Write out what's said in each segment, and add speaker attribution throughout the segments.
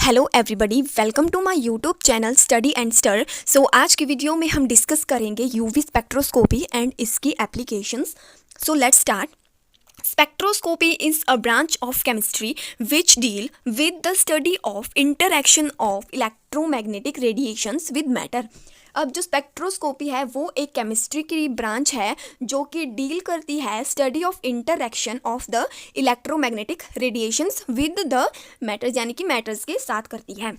Speaker 1: Hello everybody, welcome to my YouTube channel study and star. So आज की video में हम डिस्कस करेंगे यूवी स्पेक्ट्रोस्कोपी एंड इसकी applications. So let's start. Spectroscopy is a branch of chemistry which deal with the study of interaction of electromagnetic radiations with matter। अब जो spectroscopy है वो एक केमिस्ट्री की ब्रांच है जो कि डील करती है study of interaction of the electromagnetic radiations with the matters, यानी कि मैटर्स के साथ करती है।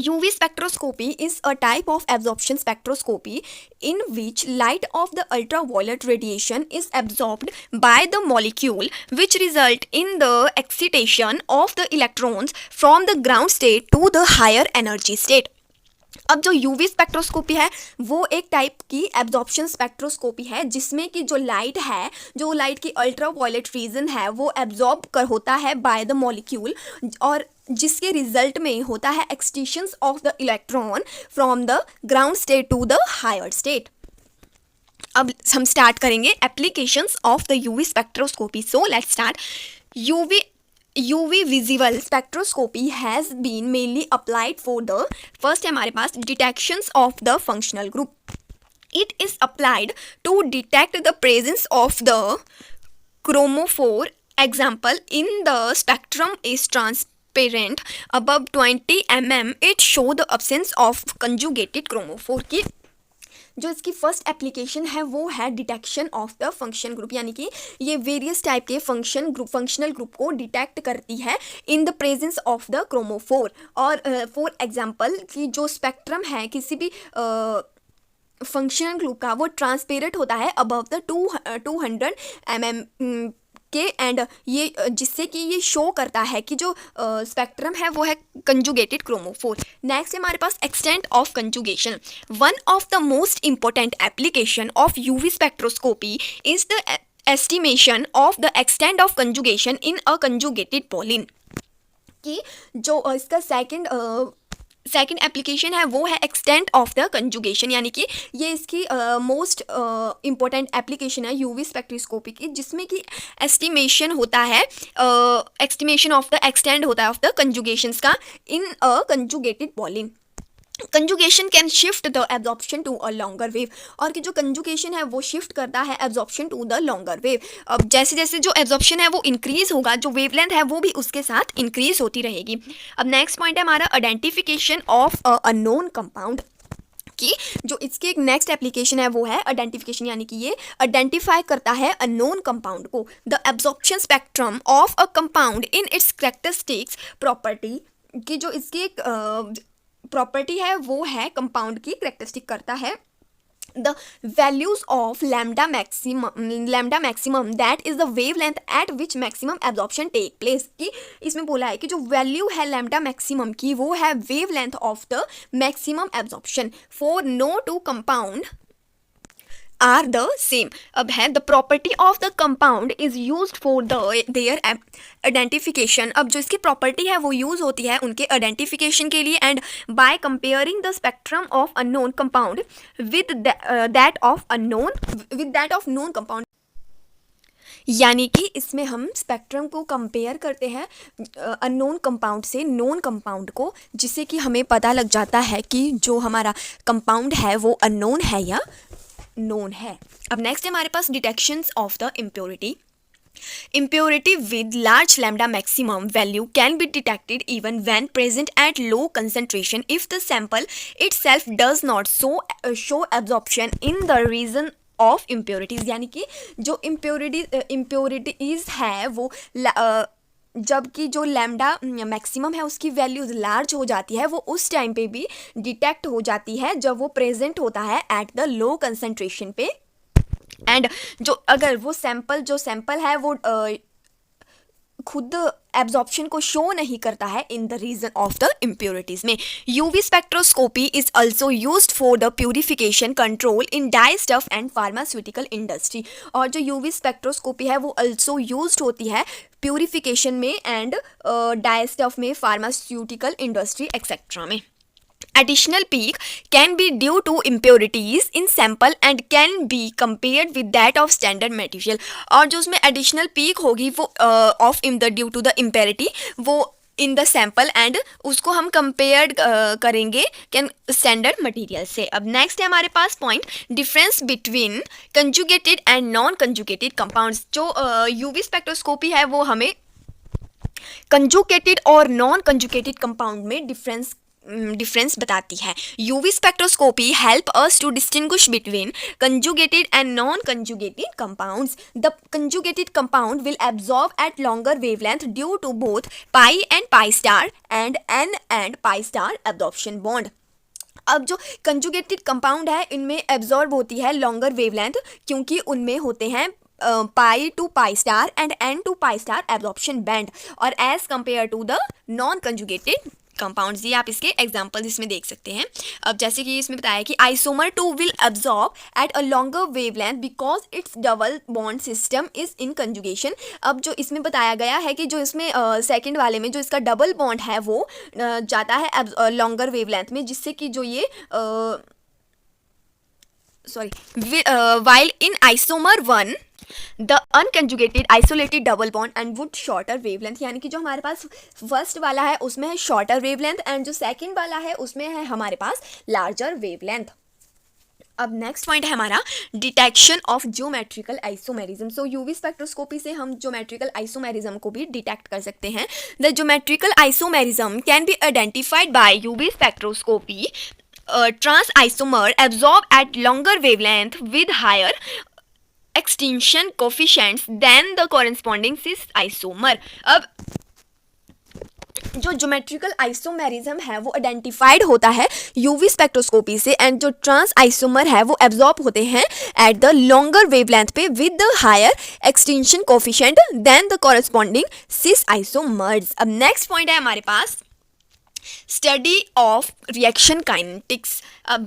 Speaker 1: UV spectroscopy is a type of absorption spectroscopy in which light of the ultraviolet radiation is absorbed by the molecule, which result in the excitation of the electrons from the ground state to the higher energy state। अब जो UV spectroscopy है वो एक type की absorption spectroscopy है जिसमें कि जो लाइट है, जो लाइट की अल्ट्रावायलेट रीजन है वो एब्जॉर्ब कर होता है बाय द मॉलिक्यूल, और जिसके रिजल्ट में होता है excitations of the electron from the ground state to the higher state. अब हम स्टार्ट करेंगे applications of the UV spectroscopy. So let's start. UV visible spectroscopy has been mainly applied for the first है हमारे पास detections of the functional group। It is applied to detect the presence of the chromophore। Example, in the spectrum is transparent above 20 mm, it show the absence of conjugated chromophore। की जो इसकी first application है वो है detection of the function group, यानी कि ये various type के फंक्शनल ग्रुप को डिटेक्ट करती है in the presence of the chromophore. और फॉर एग्जांपल कि जो स्पेक्ट्रम है किसी भी फंक्शनल ग्रुप का वो ट्रांसपेरेंट होता है अबव द 200 mm के, एंड ये जिससे कि ये शो करता है कि जो स्पेक्ट्रम है वो है कंजुगेटेड क्रोमोफोर। नेक्स्ट है हमारे पास extent of conjugation. One of the most important application of UV spectroscopy is the estimation of the extent of conjugation in a conjugated polyene. कि जो इसका सेकेंड एप्लीकेशन है वो है एक्सटेंट ऑफ द कंजुगेशन, यानी कि ये इसकी मोस्ट इम्पोर्टेंट एप्लीकेशन है यूवी स्पेक्ट्रोस्कोपी की, जिसमें कि एस्टिमेशन होता है, एस्टिमेशन ऑफ द एक्सटेंट होता है ऑफ द कंजुगेशंस का in a conjugated polyene. Conjugation can shift the absorption to a longer wave, और कि जो कंजुगेशन है वो शिफ्ट करता है absorption to the longer wave. अब जैसे जैसे जो एब्जॉर्प्शन है वो इंक्रीज होगा, जो वेवलेंथ है वो भी उसके साथ इंक्रीज होती रहेगी। अब नेक्स्ट पॉइंट है हमारा identification of a unknown compound. कि जो इसकी एक नेक्स्ट एप्लीकेशन है वो है आइडेंटिफिकेशन, यानी कि ये आइडेंटिफाई करता है अननोन कंपाउंड को। The absorption spectrum of a compound in its characteristics property, कि जो इसकी एक प्रॉपर्टी है वो है कंपाउंड की करेक्टरिस्टिक करता है the values of lambda maximum that is the wavelength at which maximum absorption take place. कि इसमें बोला है कि जो वैल्यू है लैम्डा मैक्सिमम की वो है wavelength of the maximum absorption for no two compound are the same. अब है the property of the compound is use for their identification. अब जो इसकी प्रॉपर्टी है वो यूज होती है उनके आइडेंटिफिकेशन के लिए, and by comparing the spectrum of unknown compound with that of known compound. यानी कि इसमें हम स्पेक्ट्रम को कंपेयर करते हैं अननोन कंपाउंड से नोन कंपाउंड को, जिससे कि हमें पता लग जाता है कि जो हमारा कंपाउंड है वो अननोन है या नोन है। अब नेक्स्ट है हमारे पास detections of the impurity with large lambda maximum value can be detected even when present at low concentration if the sample itself does not show absorption in the region of impurities। यानी कि जो impurities है वो जबकि जो lambda maximum है उसकी values large हो जाती है, वो उस टाइम पे भी डिटेक्ट हो जाती है जब वो प्रेजेंट होता है एट द लो कंसंट्रेशन पे। एंड जो अगर वो सैंपल है वो खुद एब्जॉर्प्शन को शो नहीं करता है in the region of the impurities में। UV spectroscopy is also used for the purification control in dye stuff and pharmaceutical industry. और जो यूवी स्पेक्ट्रोस्कोपी है वो ऑल्सो यूज्ड होती है प्यूरिफिकेशन में एंड डाई स्टफ में, फार्मास्यूटिकल इंडस्ट्री एक्सेट्रा में। Additional peak can be due to impurities in sample and can be compared with that of standard material। और जो उसमें additional peak होगी वो of due to the impurity वो in the sample and उसको हम compare करेंगे कैन स्टैंडर्ड मटेरियल से. अब नेक्स्ट है हमारे पास point difference between conjugated and non conjugated compounds. जो यूवी स्पेक्ट्रोस्कोपी है वो हमें कंजुगेटेड और नॉन कंजुगेटेड कंपाउंड में डिफरेंस बताती है. UV spectroscopy help us to distinguish between conjugated and non-conjugated compounds. The conjugated compound will absorb at longer wavelength due to both pi and pi star and n and pi star absorption bond. अब जो conjugated compound है इनमें absorb होती है longer wavelength क्योंकि उनमें होते हैं pi to pi star and n to pi star absorption band और as compare to the non conjugated compounds. ये आप इसके एग्जांपल इसमें देख सकते हैं. अब जैसे कि इसमें बताया कि isomer 2 will absorb at a longer wavelength because it's double bond system is in conjugation. अब जो इसमें बताया गया है कि जो इसमें सेकंड वाले में जो इसका डबल बॉन्ड है वो जाता है लॉन्गर वेवलेंथ में जिससे कि जो ये while in isomer 1 the unconjugated isolated double bond and would shorter wavelength. यानी कि जो हमारे पास फर्स्ट वाला है उसमें है शॉर्टर वेवलेंथ एंड जो सेकंड वाला है उसमें है हमारे पास लार्जर वेवलेंथ. अब नेक्स्ट पॉइंट है हमारा detection of geometrical isomerism. So UV spectroscopy से हम ज्योमेट्रिकल आइसोमेरिज्म को भी डिटेक्ट कर सकते हैं. The geometrical isomerism can be identified by UV spectroscopy. Trans isomer absorb at longer wavelength with higher extinction coefficients than the corresponding cis isomer. अब जो geometrical isomerism है वो आइडेंटिफाइड होता है यूवी स्पेक्ट्रोस्कोपी से एंड जो ट्रांस आइसोमर है वो एब्जॉर्ब होते हैं एट द लॉन्गर वेवलेंथ पे with the higher extinction coefficient than the corresponding cis isomers. अब नेक्स्ट पॉइंट है हमारे पास study of reaction kinetics.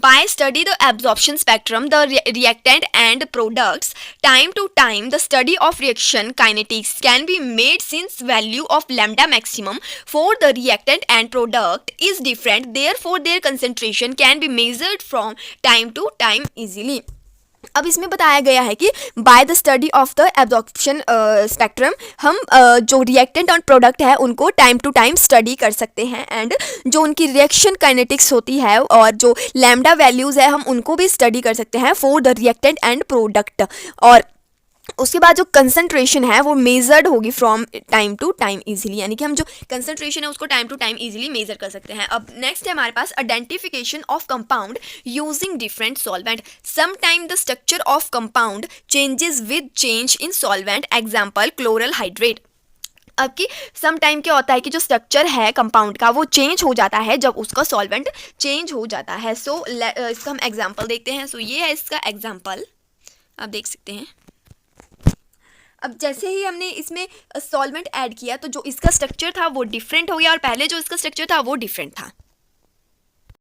Speaker 1: By study the absorption spectrum, the reactant and products, time to time the study of reaction kinetics can be made since value of lambda maximum for the reactant and product is different, therefore their concentration can be measured from time to time easily. अब इसमें बताया गया है कि by the study of the absorption spectrum हम जो reactant और product है उनको टाइम टू टाइम स्टडी कर सकते हैं एंड जो उनकी रिएक्शन काइनेटिक्स होती है और जो लैम्डा वैल्यूज़ है हम उनको भी स्टडी कर सकते हैं for the reactant and product. और उसके बाद जो कंसंट्रेशन है वो मेजर्ड होगी from time to time easily. यानी कि हम जो कंसंट्रेशन है उसको time to time easily measure कर सकते हैं. अब नेक्स्ट है हमारे पास identification of compound using different solvent. Some time the structure of compound changes with change in solvent. Example chloral hydrate. अब कि सम टाइम क्या होता है कि जो स्ट्रक्चर है कंपाउंड का वो चेंज हो जाता है जब उसका सॉल्वेंट चेंज हो जाता है. सो इसका हम एग्जाम्पल देखते हैं. सो ये है इसका एग्जाम्पल, आप देख सकते हैं. अब जैसे ही हमने इसमें सॉल्वेंट ऐड किया तो जो इसका स्ट्रक्चर था वो डिफरेंट हो गया और पहले जो इसका स्ट्रक्चर था वो डिफरेंट था.